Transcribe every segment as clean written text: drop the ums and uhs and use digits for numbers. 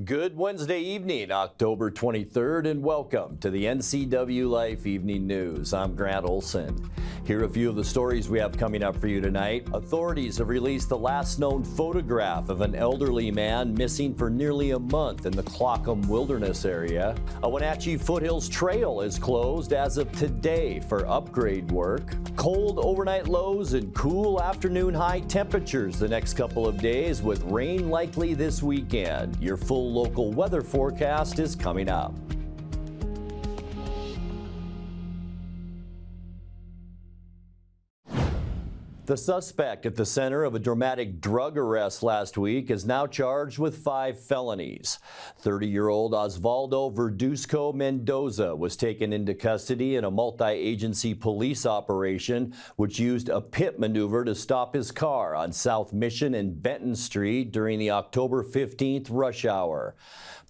Good Wednesday evening, October 23rd, and welcome to the NCWLIFE Evening News. I'm Grant Olson. Here are a few of the stories we have coming up for you tonight. Authorities have released the last known photograph of an elderly man missing for nearly a month in the Clackham Wilderness area. A Wenatchee Foothills Trail is closed as of today for upgrade work. Cold overnight lows and cool afternoon high temperatures the next couple of days, with rain likely this weekend. Your full local weather forecast is coming up. The suspect at the center of a dramatic drug arrest last week is now charged with 5 felonies. 30-year-old Osvaldo Verduzco Mendoza was taken into custody in a multi-agency police operation which used a pit maneuver to stop his car on South Mission and Benton Street during the October 15th rush hour.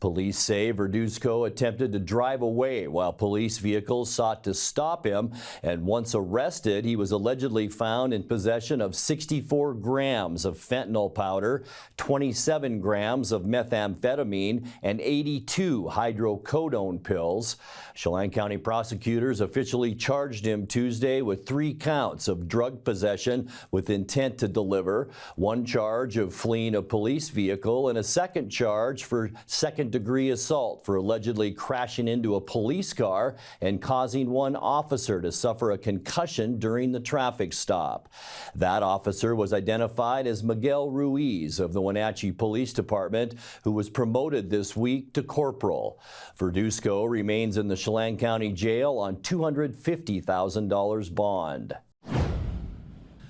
Police say Verduzco attempted to drive away while police vehicles sought to stop him, and once arrested, he was allegedly found in possession of 64 grams of fentanyl powder, 27 grams of methamphetamine, and 82 hydrocodone pills. Chalan County prosecutors officially charged him Tuesday with 3 counts of drug possession with intent to deliver, 1 charge of fleeing a police vehicle, and a 2nd charge for second-degree assault for allegedly crashing into a police car and causing 1 officer to suffer a concussion during the traffic stop. That officer was identified as Miguel Ruiz of the Wenatchee Police Department, who was promoted this week to corporal. Verduzco remains in the Chalan County Jail on $250,000 bond.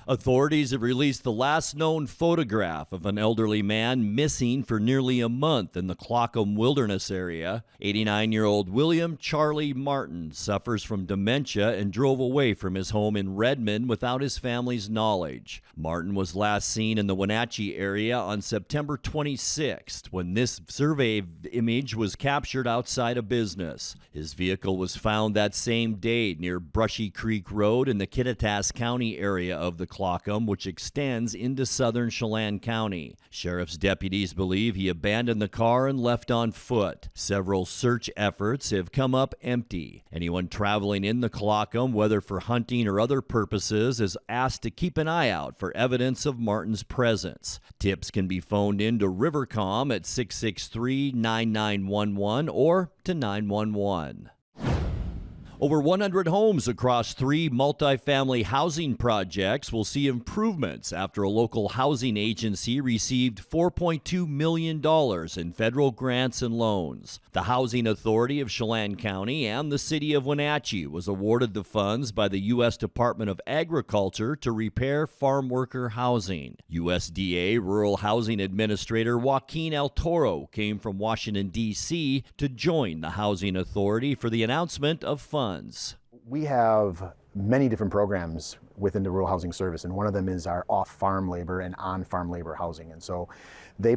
Authorities have released the last known photograph of an elderly man missing for nearly a month in the Clackham Wilderness area. 89-year-old William Charlie Martin suffers from dementia and drove away from his home in Redmond without his family's knowledge. Martin was last seen in the Wenatchee area on September 26th when this survey image was captured outside a business. His vehicle was found that same day near Brushy Creek Road in the Kittitas County area of the Clackham, which extends into southern Chalan County. Sheriff's deputies believe he abandoned the car and left on foot. Several search efforts have come up empty. Anyone traveling in the Clackham, whether for hunting or other purposes, is asked to keep an eye out for evidence of Martin's presence. Tips can be phoned in to Rivercom at 663-9911 or to 911. Over 100 homes across 3 multifamily housing projects will see improvements after a local housing agency received $4.2 million in federal grants and loans. The Housing Authority of Chalan County and the City of Wenatchee was awarded the funds by the U.S. Department of Agriculture to repair Farmworker housing. USDA Rural Housing Administrator Joaquin El Toro came from Washington, D.C. to join the Housing Authority for the announcement of funds. We have many different programs within the Rural Housing Service, and one of them is our off-farm labor and on-farm labor housing. And so they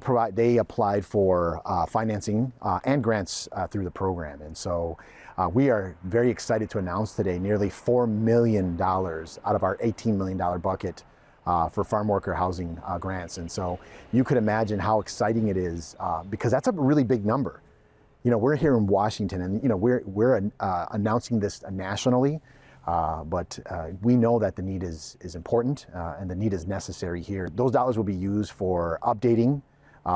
applied for financing and grants through the program. And so we are very excited to announce today nearly $4 million out of our $18 million bucket for farm worker housing grants. And so you could imagine how exciting it is because that's a really big number. You know, we're here in Washington, and you know we're announcing this nationally, but we know that the need is important and the need is necessary here. Those dollars will be used for updating,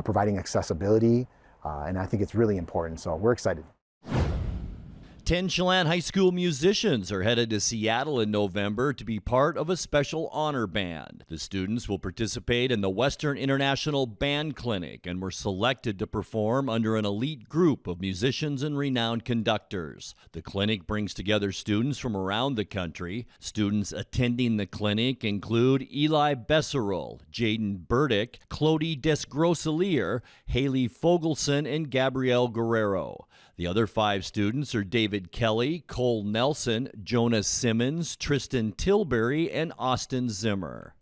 providing accessibility, and I think it's really important. So we're excited. 10 Chalan High School musicians are headed to Seattle in November to be part of a special honor band. The students will participate in the Western International Band Clinic and were selected to perform under an elite group of musicians and renowned conductors. The clinic brings together students from around the country. Students attending the clinic include Eli Besserell, Jaden Burdick, Clody Desgrosselier, Haley Fogelson, and Gabrielle Guerrero. The other 5 students are David Kelly, Cole Nelson, Jonas Simmons, Tristan Tilbury, and Austin Zimmer.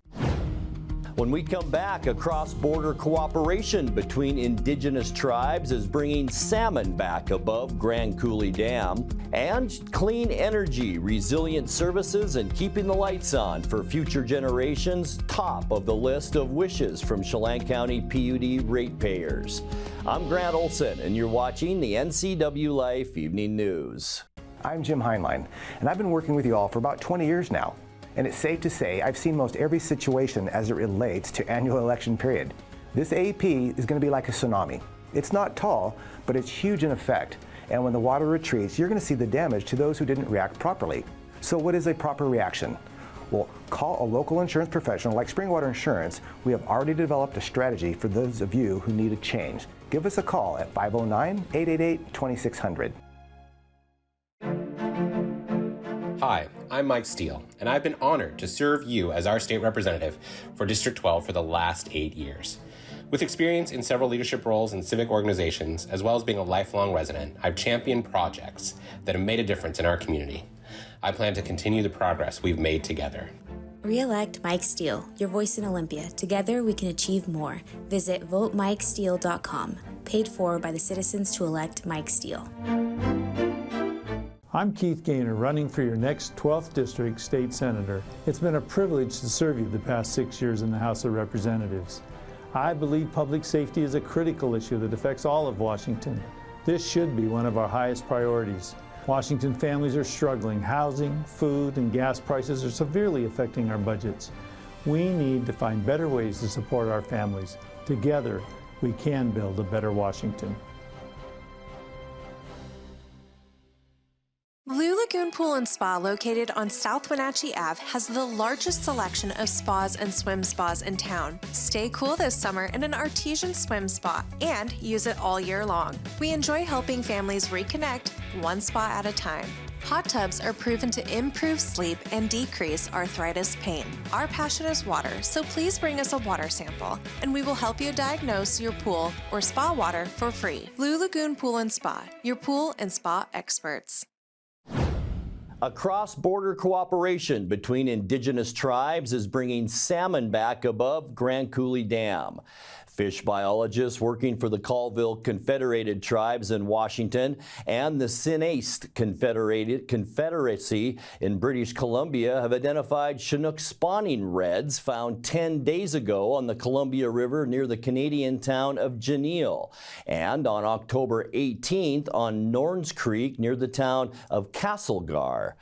When we come back, a cross-border cooperation between indigenous tribes is bringing salmon back above Grand Coulee Dam. And clean energy, resilient services, and keeping the lights on for future generations, top of the list of wishes from Chelan County PUD ratepayers. I'm Grant Olson, and you're watching the NCWLIFE Evening News. I'm Jim Heinlein, and I've been working with you all for about 20 years now. And it's safe to say I've seen most every situation as it relates to annual election period. This AEP is going to be like a tsunami. It's not tall, but it's huge in effect. And when the water retreats, you're going to see the damage to those who didn't react properly. So what is a proper reaction? Well, call a local insurance professional like Springwater Insurance. We have already developed a strategy for those of you who need a change. Give us a call at 509-888-2600. Hi, I'm Mike Steele, and I've been honored to serve you as our state representative for District 12 for the last 8 years. With experience in several leadership roles in civic organizations, as well as being a lifelong resident, I've championed projects that have made a difference in our community. I plan to continue the progress we've made together. Re-elect Mike Steele, your voice in Olympia. Together we can achieve more. Visit votemikesteele.com. Paid for by the citizens to elect Mike Steele. I'm Keith Gaynor, running for your next 12th District State Senator. It's been a privilege to serve you the past 6 years in the House of Representatives. I believe public safety is a critical issue that affects all of Washington. This should be one of our highest priorities. Washington families are struggling. Housing, food, and gas prices are severely affecting our budgets. We need to find better ways to support our families. Together, we can build a better Washington. Blue Lagoon Pool and Spa, located on South Wenatchee Ave, has the largest selection of spas and swim spas in town. Stay cool this summer in an artesian swim spa and use it all year long. We enjoy helping families reconnect, one spa at a time. Hot tubs are proven to improve sleep and decrease arthritis pain. Our passion is water, so please bring us a water sample, and we will help you diagnose your pool or spa water for free. Blue Lagoon Pool and Spa, your pool and spa experts. A cross-border cooperation between indigenous tribes is bringing salmon back above Grand Coulee Dam. Fish biologists working for the Colville Confederated Tribes in Washington and the Sinaist Confederacy in British Columbia have identified Chinook spawning redds found 10 days ago on the Columbia River near the Canadian town of Genil, and on October 18th on Norns Creek near the town of Castlegar.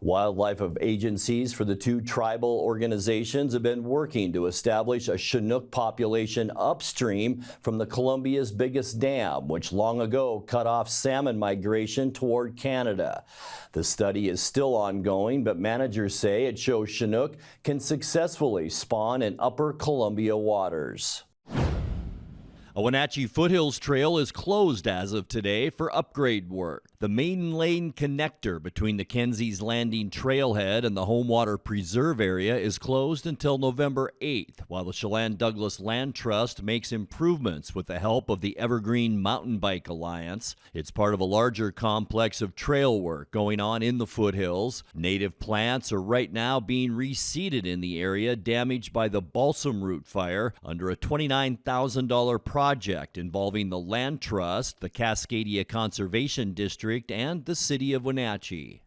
Wildlife agencies for the two tribal organizations have been working to establish a Chinook population upstream from the Columbia's biggest dam, which long ago cut off salmon migration toward Canada. The study is still ongoing, but managers say it shows Chinook can successfully spawn in upper Columbia waters. A Wenatchee Foothills Trail is closed as of today for upgrade work. The main lane connector between the Kenzie's Landing trailhead and the Homewater Preserve area is closed until November 8th, while the Chalan Douglas Land Trust makes improvements with the help of the Evergreen Mountain Bike Alliance. It's part of a larger complex of trail work going on in the foothills. Native plants are right now being reseeded in the area damaged by the balsam root fire under a $29,000 project involving the Land Trust, the Cascadia Conservation District, and the City of Wenatchee.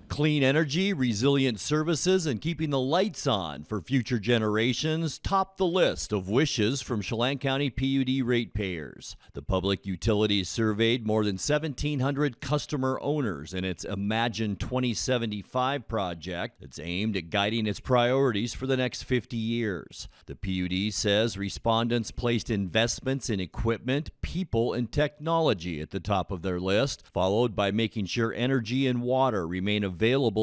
Clean energy, resilient services, and keeping the lights on for future generations top the list of wishes from Chelan County PUD ratepayers. The Public Utilities surveyed more than 1,700 customer owners in its Imagine 2075 project that's aimed at guiding its priorities for the next 50 years. The PUD says respondents placed investments in equipment, people, and technology at the top of their list, followed by making sure energy and water remain available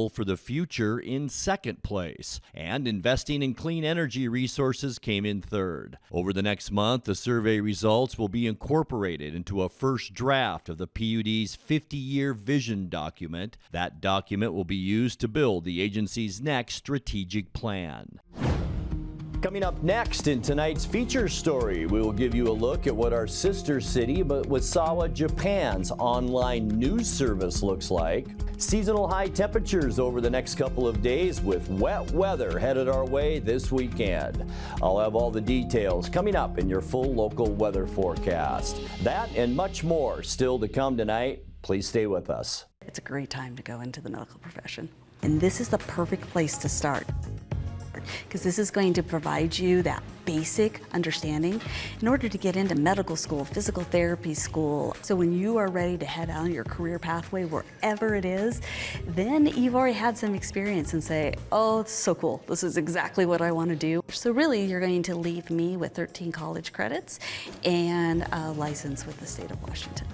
for the future in second place, and investing in clean energy resources came in third. Over the next month, the survey results will be incorporated into a first draft of the PUD's 50-year vision document. That document will be used to build the agency's next strategic plan. Coming up next in tonight's feature story, we will give you a look at what our sister city, Misawa, Japan's online news service looks like. Seasonal high temperatures over the next couple of days with wet weather headed our way this weekend. I'll have all the details coming up in your full local weather forecast. That and much more still to come tonight. Please stay with us. It's a great time to go into the medical profession. And this is the perfect place to start, because this is going to provide you that basic understanding in order to get into medical school, physical therapy school. So when you are ready to head on your career pathway, wherever it is, then you've already had some experience and say, oh, it's so cool. This is exactly what I want to do. So really, you're going to leave me with 13 college credits and a license with the state of Washington.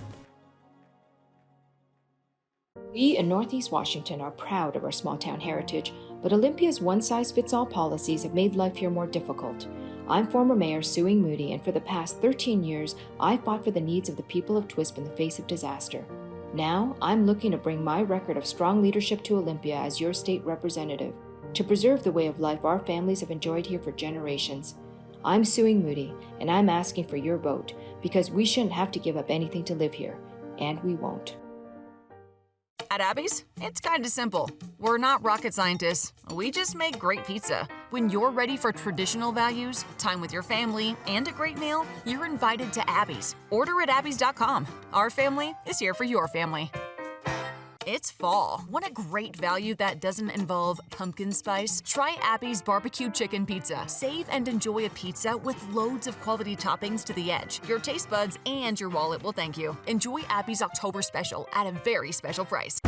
We in Northeast Washington are proud of our small-town heritage, but Olympia's one-size-fits-all policies have made life here more difficult. I'm former Mayor Suing Moody, and for the past 13 years, I've fought for the needs of the people of Twisp in the face of disaster. Now, I'm looking to bring my record of strong leadership to Olympia as your state representative, to preserve the way of life our families have enjoyed here for generations. I'm Suing Moody, and I'm asking for your vote, because we shouldn't have to give up anything to live here, and we won't. At Abby's, it's kind of simple. We're not rocket scientists. We just make great pizza. When you're ready for traditional values, time with your family, and a great meal, you're invited to Abby's. Order at abbys.com. Our family is here for your family. It's fall. Want a great value that doesn't involve pumpkin spice? Try Abby's barbecue chicken pizza. Save and enjoy a pizza with loads of quality toppings to the edge. Your taste buds and your wallet will thank you. Enjoy Abby's October special at a very special price.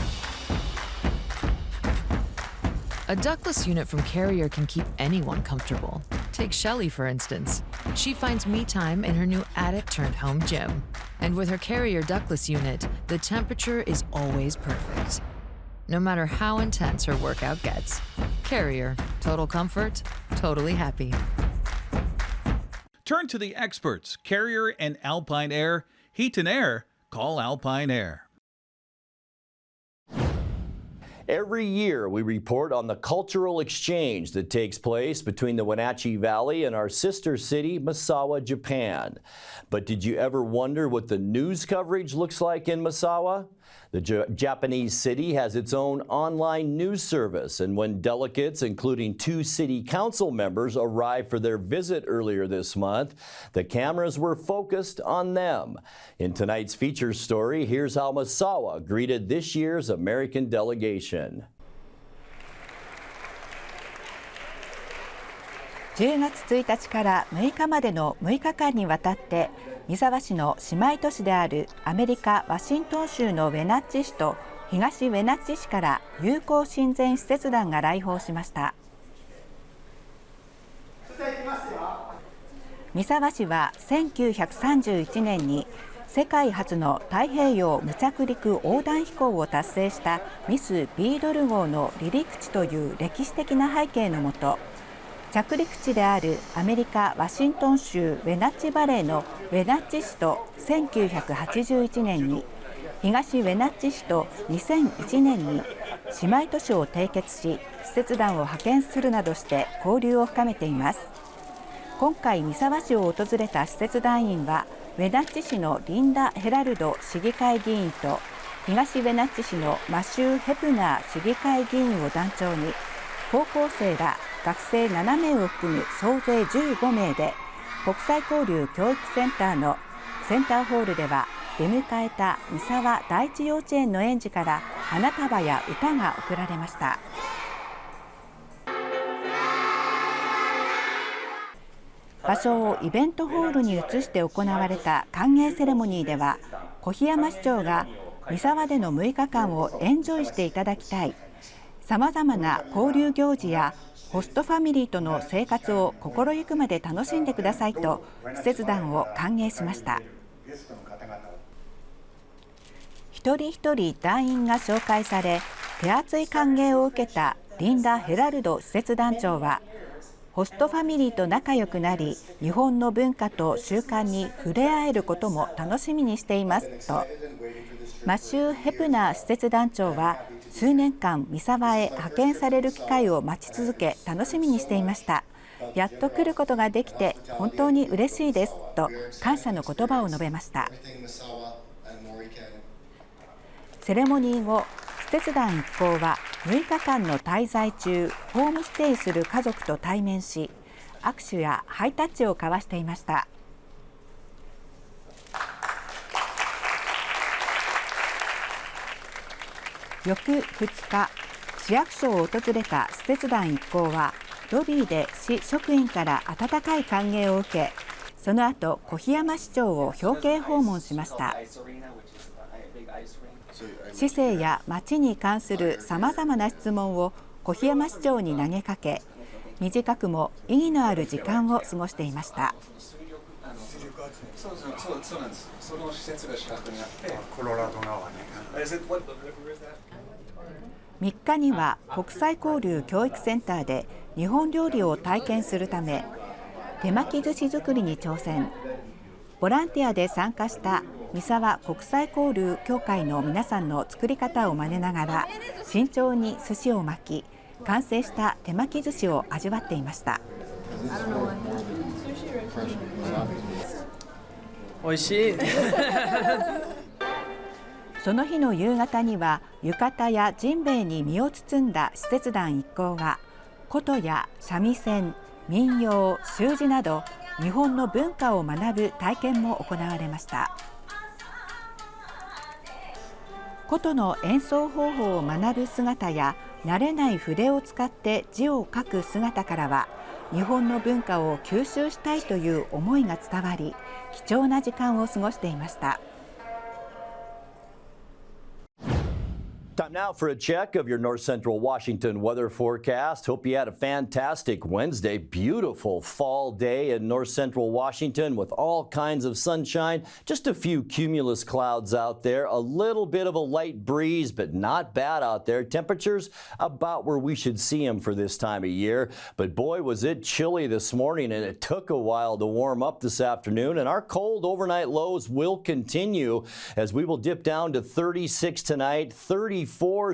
A ductless unit from Carrier can keep anyone comfortable. Take Shelly, for instance. She finds me time in her new attic-turned-home gym. And with her Carrier ductless unit, the temperature is always perfect. No matter how intense her workout gets. Carrier. Total comfort, totally happy. Turn to the experts, Carrier and Alpine Air. Heat and air, call Alpine Air. Every year, we report on the cultural exchange that takes place between the Wenatchee Valley and our sister city, Misawa, Japan. But did you ever wonder what the news coverage looks like in Misawa? The Japanese city has its own online news service, and when delegates, including 2 city council members, arrived for their visit earlier this month, the cameras were focused on them. In tonight's feature story, here's how Misawa greeted this year's American delegation. 10月1日から6日までの6日間にわたって三沢市の姉妹都市であるアメリカ・ワシントン州のウェナッチ市と東ウェナッチ市から友好親善使節団が来訪しました。三沢市は1931年に世界初の太平洋無着陸横断飛行を達成したミス・ビードル号の離陸地という歴史的な背景のもと、着陸地であるアメリカ・ワシントン州ウェナッチバレーのウェナッチ市と1981年に、東ウェナッチ市と2001年に姉妹都市を締結し、使節団を派遣するなどして交流を深めています。今回三沢市を訪れた使節団員は、ウェナッチ市のリンダ・ヘラルド市議会議員と東ウェナッチ市のマシュー・ヘプナー市議会議員を団長に、高校生ら学生7名を含む総勢15名で国際交流教育センターのセンターホールでは、出迎えた三沢第一幼稚園の園児から花束や歌が贈られました。場所をイベントホールに移して行われた歓迎セレモニーでは、小檜山市長が三沢での6日間をエンジョイしていただきたい、さまざまな交流行事やホストファミリーとの生活を心ゆくまで楽しんでくださいと使節団を歓迎しました。一人一人団員が紹介され、手厚い歓迎を受けたリンダ・ヘラルド使節団長は、ホストファミリーと仲良くなり、日本の文化と習慣に触れ合えることも楽しみにしていますと、マシュー・ヘプナー使節団長は、数年間三沢へ派遣される機会を待ち続け楽しみにしていました。やっと来ることができて本当に嬉しいですと感謝の言葉を述べました。セレモニー後、使節団一行は6日間の滞在中、ホームステイする家族と対面し、握手やハイタッチを交わしていました。翌2日、市役所を訪れた使節団一行はロビーで市職員から温かい歓迎を受け、その後小檜山市長を表敬訪問しました。市政や町に関するさまざまな質問を小檜山市長に投げかけ、短くも意義のある時間を過ごしていました。その施設が近くにあって、コロラド川ね。3日には国際交流教育センターで日本料理を体験するため、手巻き寿司作りに挑戦。ボランティアで参加した三沢国際交流協会の皆さんの作り方を真似ながら、慎重に寿司を巻き、完成した手巻き寿司を味わっていました。美味しい。その日の夕方には浴衣やジンベエに身を包んだ使節団一行が琴や三味線、民謡、習字など日本の文化を学ぶ体験も行われました。琴の演奏方法を学ぶ姿や慣れない筆を使って字を書く姿からは、日本の文化を吸収したいという思いが伝わり、貴重な時間を過ごしていました。Time now for a check of your north central Washington weather forecast. Hope you had a fantastic Wednesday. Beautiful fall day in north central Washington with all kinds of sunshine. Just a few cumulus clouds out there. A little bit of a light breeze, but not bad out there. Temperatures about where we should see them for this time of year. But boy, was it chilly this morning, and it took a while to warm up this afternoon. And our cold overnight lows will continue as we will dip down to 36 tonight, 34s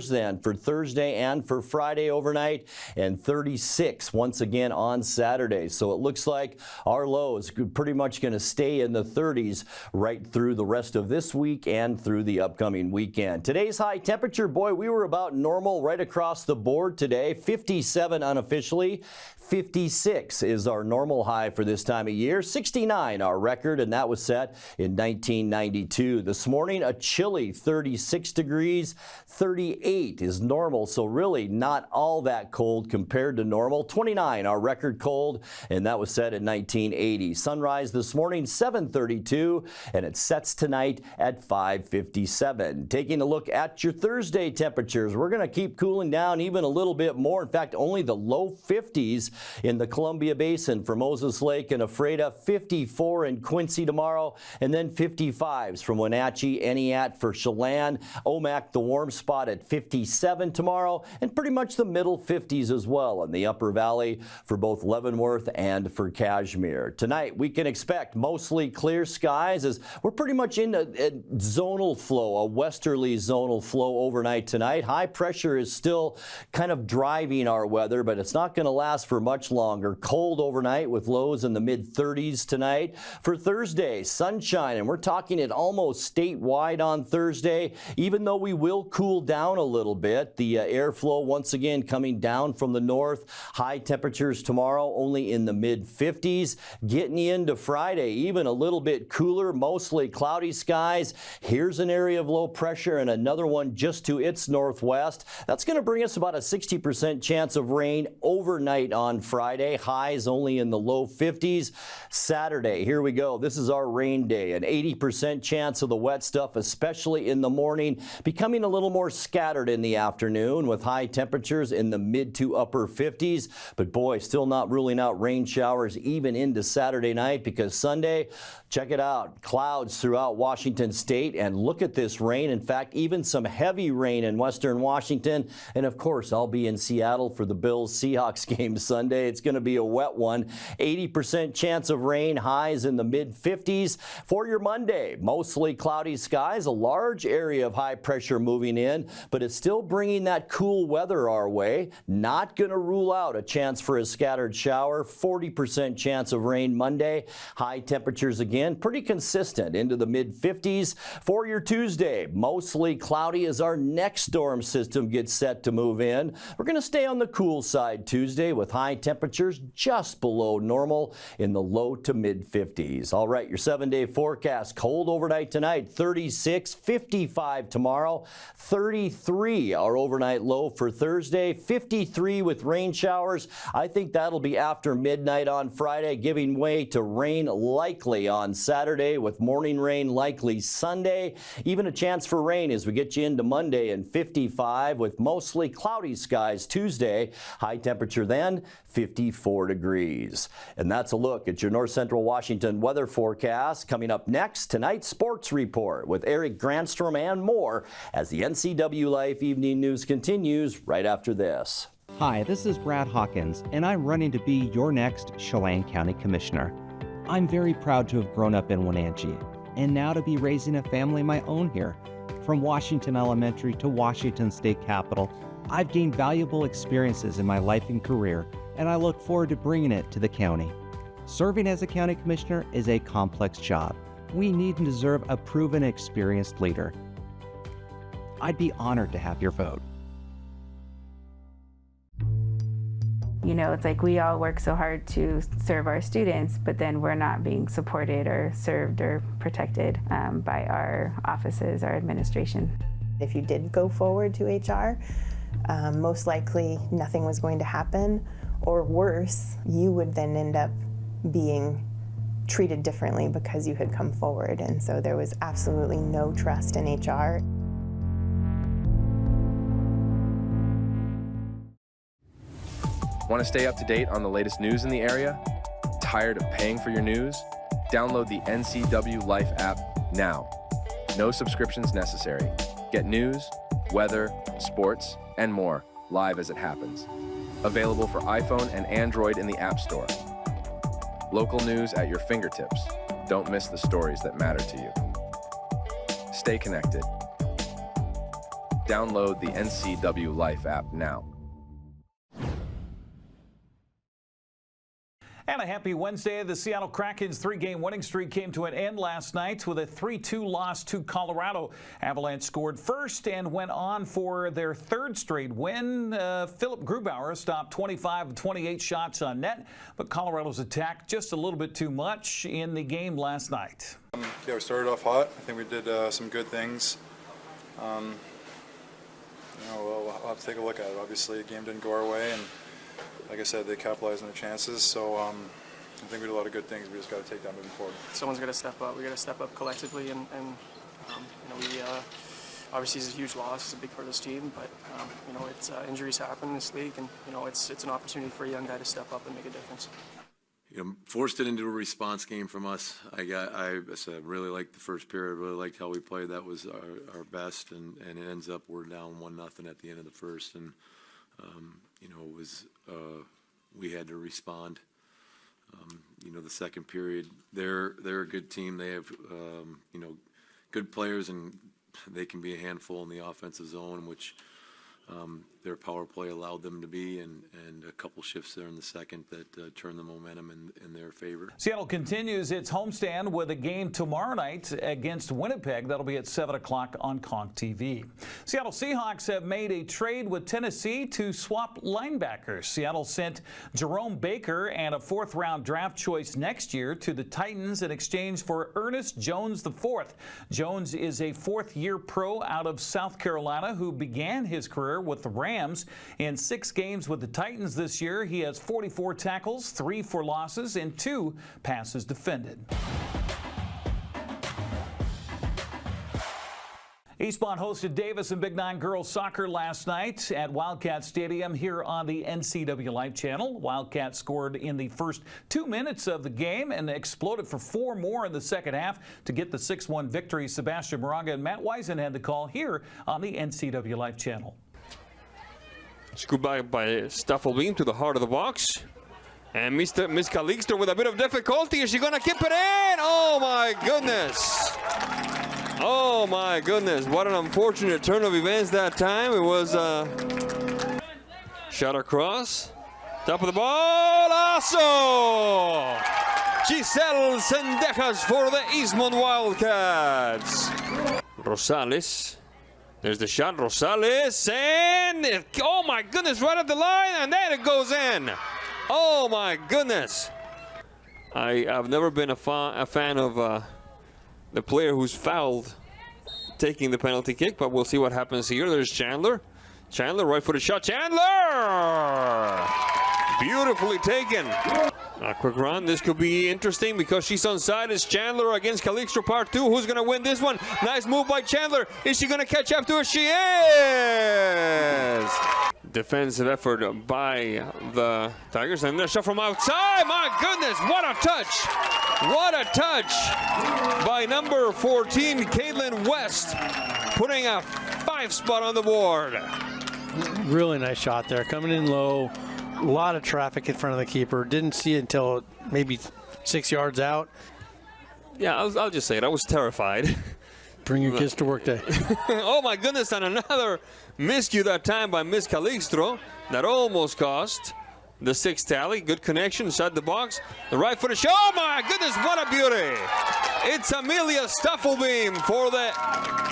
then for Thursday and for Friday overnight, and 36 once again on Saturday. So it looks like our lows pretty much going to stay in the 30s right through the rest of this week and through the upcoming weekend. Today's high temperature, boy, we were about normal right across the board today. 57 unofficially. 56 is our normal high for this time of year. 69 our record, and that was set in 1992. This morning, a chilly 36 degrees. 38 is normal, so really not all that cold compared to normal. 29 our record cold, and that was set in 1980. Sunrise this morning, 7:32, and it sets tonight at 5:57. Taking a look at your Thursday temperatures, we're going to keep cooling down even a little bit more. In fact, only the low 50s in the Columbia Basin for Moses Lake and Ephrata, 54 in Quincy tomorrow, and then 55s from Wenatchee, Eniat for Chalan, Omak, the warm spot at 57 tomorrow, and pretty much the middle 50s as well in the Upper Valley for both Leavenworth and for Kashmir. Tonight, we can expect mostly clear skies as we're pretty much in a zonal flow, a westerly zonal flow overnight tonight. High pressure is still kind of driving our weather, but it's not going to last for much longer. Cold overnight with lows in the mid-30s tonight. For Thursday, sunshine, and we're talking it almost statewide on Thursday, even though we will cool down a little bit. The airflow once again coming down from the north. High temperatures tomorrow only in the mid-50s. Getting into Friday, even a little bit cooler, mostly cloudy skies. Here's an area of low pressure and another one just to its northwest. That's going to bring us about a 60% chance of rain overnight on Friday. Highs only in the low 50s. Saturday, here we go. This is our rain day. An 80% chance of the wet stuff, especially in the morning, becoming a little more scattered in the afternoon with high temperatures in the mid to upper 50s. But boy, still not ruling out rain showers even into Saturday night, because Sunday, check it out, clouds throughout Washington state, and look at this rain. In fact, even some heavy rain in western Washington. And of course, I'll be in Seattle for the Bills-Seahawks game Sunday. It's going to be a wet one. 80% chance of rain, highs in the mid-50s. For your Monday, mostly cloudy skies, a large area of high pressure moving in. in, but it's still bringing that cool weather our way. Not going to rule out a chance for a scattered shower. 40% chance of rain Monday. High temperatures again, pretty consistent into the mid-50s. For your Tuesday, mostly cloudy as our next storm system gets set to move in. We're going to stay on the cool side Tuesday with high temperatures just below normal in the low to mid-50s. All right, your 7-day forecast. Cold overnight tonight, 36, 55 tomorrow, 33 our overnight low for Thursday, 53 with rain showers. I think that'll be after midnight on Friday, giving way to rain likely on Saturday with morning rain likely Sunday. Even a chance for rain as we get you into Monday, and 55 with mostly cloudy skies Tuesday. High temperature then 54 degrees. And that's a look at your North Central Washington weather forecast. Coming up next, tonight's sports report with Eric Granstrom and more as the NCWLIFE Evening News continues right after this. Hi, this is Brad Hawkins, and I'm running to be your next Chalan County Commissioner. I'm very proud to have grown up in Wenatchee, and now to be raising a family of my own here. From Washington Elementary to Washington State Capitol, I've gained valuable experiences in my life and career, and I look forward to bringing it to the county. Serving as a county commissioner is a complex job. We need and deserve a proven, experienced leader. I'd be honored to have your vote. You know, it's like we all work so hard to serve our students, but then we're not being supported or served or protected by our offices, our administration. If you did go forward to HR, most likely nothing was going to happen, or worse, you would then end up being treated differently because you had come forward. And so there was absolutely no trust in HR. Want to stay up to date on the latest news in the area? Tired of paying for your news? Download the NCWLIFE app now. No subscriptions necessary. Get news, weather, sports, and more live as it happens. Available for iPhone and Android in the App Store. Local news at your fingertips. Don't miss the stories that matter to you. Stay connected. Download the NCWLIFE app now. And a happy Wednesday. The Seattle Kraken's 3-game winning streak came to an end last night with a 3-2 loss to Colorado. Avalanche scored first and went on for their third straight win. Philip Grubauer stopped 25 of 28 shots on net, but Colorado's attack just a little bit too much in the game last night. Yeah, we started off hot. I think we did some good things. We'll have to take a look at it. Obviously, the game didn't go our way, and like I said, they capitalized on their chances, so I think we did a lot of good things. We just got to take that moving forward. Someone's got to step up. We got to step up collectively, and we obviously it's a huge loss. It's a big part of this team, but it's injuries happen in this league, and it's an opportunity for a young guy to step up and make a difference. Forced it into a response game from us. I really liked the first period. Really liked how we played. That was our best, and it ends up we're down 1-0 at the end of the first, and it was we had to respond. The second period, they're a good team. They have good players, and they can be a handful in the offensive zone, which their power play allowed them to be, and a couple shifts there in the second that turned the momentum in their favor. Seattle continues its homestand with a game tomorrow night against Winnipeg. That'll be at 7 o'clock on Conch TV. Seattle Seahawks have made a trade with Tennessee to swap linebackers. Seattle sent Jerome Baker and a 4th-round draft choice next year to the Titans in exchange for Ernest Jones IV. Jones is a 4th-year pro out of South Carolina who began his career with the Rams. In 6 games with the Titans this year, he has 44 tackles, 3 for losses, and 2 passes defended. Eastmont hosted Davis and Big 9 girls soccer last night at Wildcat Stadium here on the NCWLIFE channel. Wildcat scored in the first 2 minutes of the game and exploded for 4 more in the second half to get the 6-1 victory. Sebastian Moraga and Matt Wisen had the call here on the NCWLIFE channel. Scooped back by Staffelbeam to the heart of the box. And Miss Calixto with a bit of difficulty. Is she going to keep it in? Oh, my goodness. Oh my goodness, what an unfortunate turn of events that time. It was shot across. Top of the ball, also! Giselle Sendejas for the Eastmont Wildcats. Rosales. There's the shot, Rosales, and oh my goodness, right at the line, and then it goes in. Oh my goodness. I've never been a fan of the player who's fouled taking the penalty kick, but we'll see what happens here. There's Chandler. Chandler, right-footed shot. Chandler! Beautifully taken. A quick run. This could be interesting because she's onside. It's Chandler against Calixto part 2. Who's going to win this one? Nice move by Chandler. Is she going to catch up to her? She is! Defensive effort by the Tigers. And the shot from outside. My goodness, what a touch. What a touch by number 14, Caitlin West, putting a 5 spot on the board. Really nice shot there. Coming in low. A lot of traffic in front of the keeper. Didn't see it until maybe 6 yards out. Yeah, I'll just say it. I was terrified. Bring your kids to work day. Oh my goodness, and another miscue that time by Miss Calixto. That almost cost the 6th tally. Good connection inside the box. The right-footed shot. Oh my goodness, what a beauty. It's Amelia Stuffelbeam for the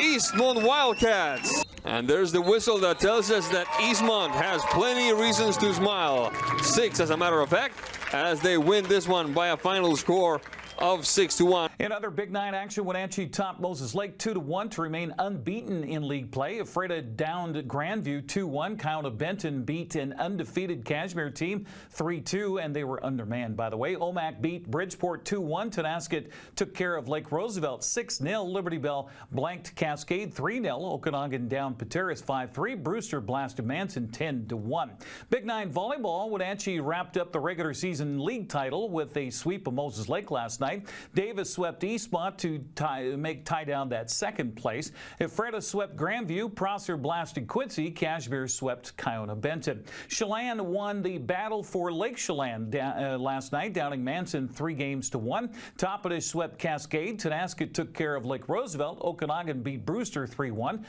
Eastmont Wildcats. And there's the whistle that tells us that Eastmont has plenty of reasons to smile. 6, as a matter of fact, as they win this one by a final score of 6-1. In other Big 9 action, Wenatchee topped Moses Lake 2-1 to remain unbeaten in league play. Ephrata downed Grandview 2-1. Kyle Benton beat an undefeated Kashmir team 3-2, and they were undermanned, by the way. Omak beat Bridgeport 2-1. Tonasket took care of Lake Roosevelt 6-0. Liberty Bell blanked Cascade 3-0. Okanagan down Pateras 5-3. Brewster blasted Manson 10-1. Big 9 volleyball, Wenatchee wrapped up the regular season league title with a sweep of Moses Lake last night. Davis swept Eastmont to tie down that 2nd place. Ephrata swept Grandview. Prosser blasted Quincy. Kashmir swept Kiona Benton. Chalan won the battle for Lake Chalan last night, downing Manson 3-1. Toppetish swept Cascade. Tonasket took care of Lake Roosevelt. Okanagan beat Brewster 3-1.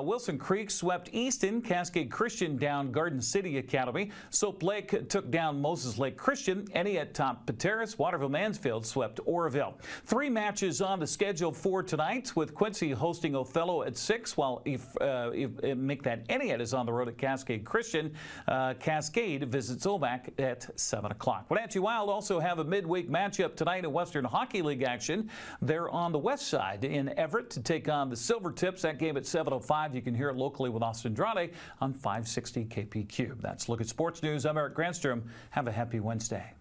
Wilson Creek swept Easton. Cascade Christian down Garden City Academy. Soap Lake took down Moses Lake Christian. Eniet topped Pateras. Waterville Mansfield swept Oroville. 3 matches on the schedule for tonight, with Quincy hosting Othello at 6, while make that Eniet is on the road at Cascade Christian. Cascade visits Omak at 7 o'clock. Wenatchee Wild also have a midweek matchup tonight in Western Hockey League action. They're on the west side in Everett to take on the Silver Tips. That game at 7:05. You can hear it locally with Austin Andrade on 560 KPQ. That's Look at Sports News. I'm Eric Granstrom. Have a happy Wednesday.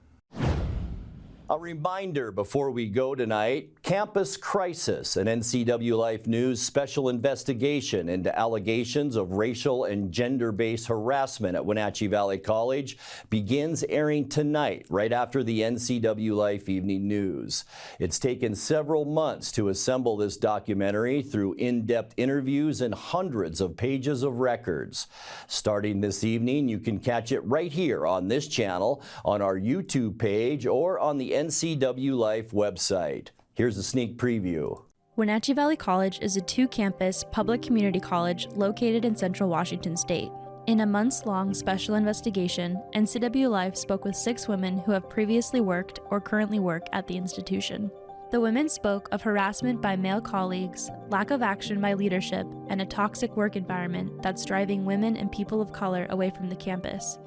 A reminder before we go tonight, Campus Crisis, an NCWLIFE News special investigation into allegations of racial and gender-based harassment at Wenatchee Valley College, begins airing tonight, right after the NCWLIFE Evening News. It's taken several months to assemble this documentary through in-depth interviews and hundreds of pages of records. Starting this evening, you can catch it right here on this channel, on our YouTube page, or on the NCWLIFE website. Here's a sneak preview. Wenatchee Valley College is a 2-campus public community college located in central Washington state. In a months-long special investigation, NCWLIFE spoke with 6 women who have previously worked or currently work at the institution. The women spoke of harassment by male colleagues, lack of action by leadership, and a toxic work environment that's driving women and people of color away from the campus.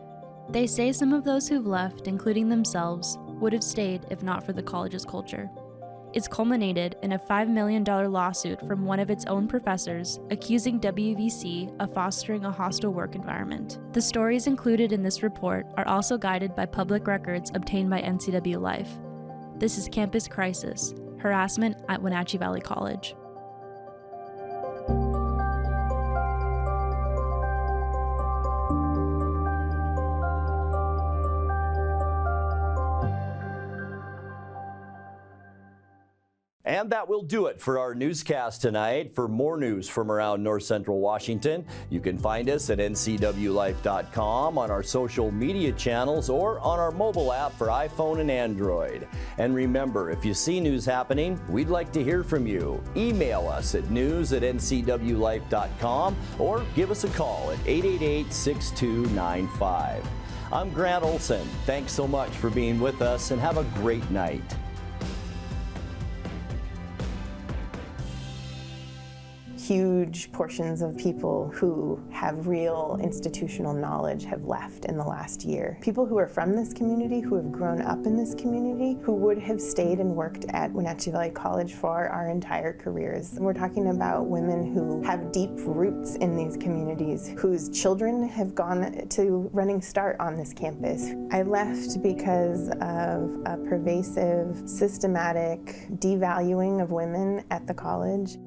They say some of those who've left, including themselves, would have stayed if not for the college's culture. It's culminated in a $5 million lawsuit from one of its own professors accusing WVC of fostering a hostile work environment. The stories included in this report are also guided by public records obtained by NCWLIFE. This is Campus Crisis, Harassment at Wenatchee Valley College. And that will do it for our newscast tonight. For more news from around North Central Washington, you can find us at ncwlife.com, on our social media channels, or on our mobile app for iPhone and Android. And remember, if you see news happening, we'd like to hear from you. Email us at news@ncwlife.com or give us a call at 888-6295. I'm Grant Olson. Thanks so much for being with us, and have a great night. Huge portions of people who have real institutional knowledge have left in the last year. People who are from this community, who have grown up in this community, who would have stayed and worked at Wenatchee Valley College for our entire careers. And we're talking about women who have deep roots in these communities, whose children have gone to Running Start on this campus. I left because of a pervasive, systematic devaluing of women at the college.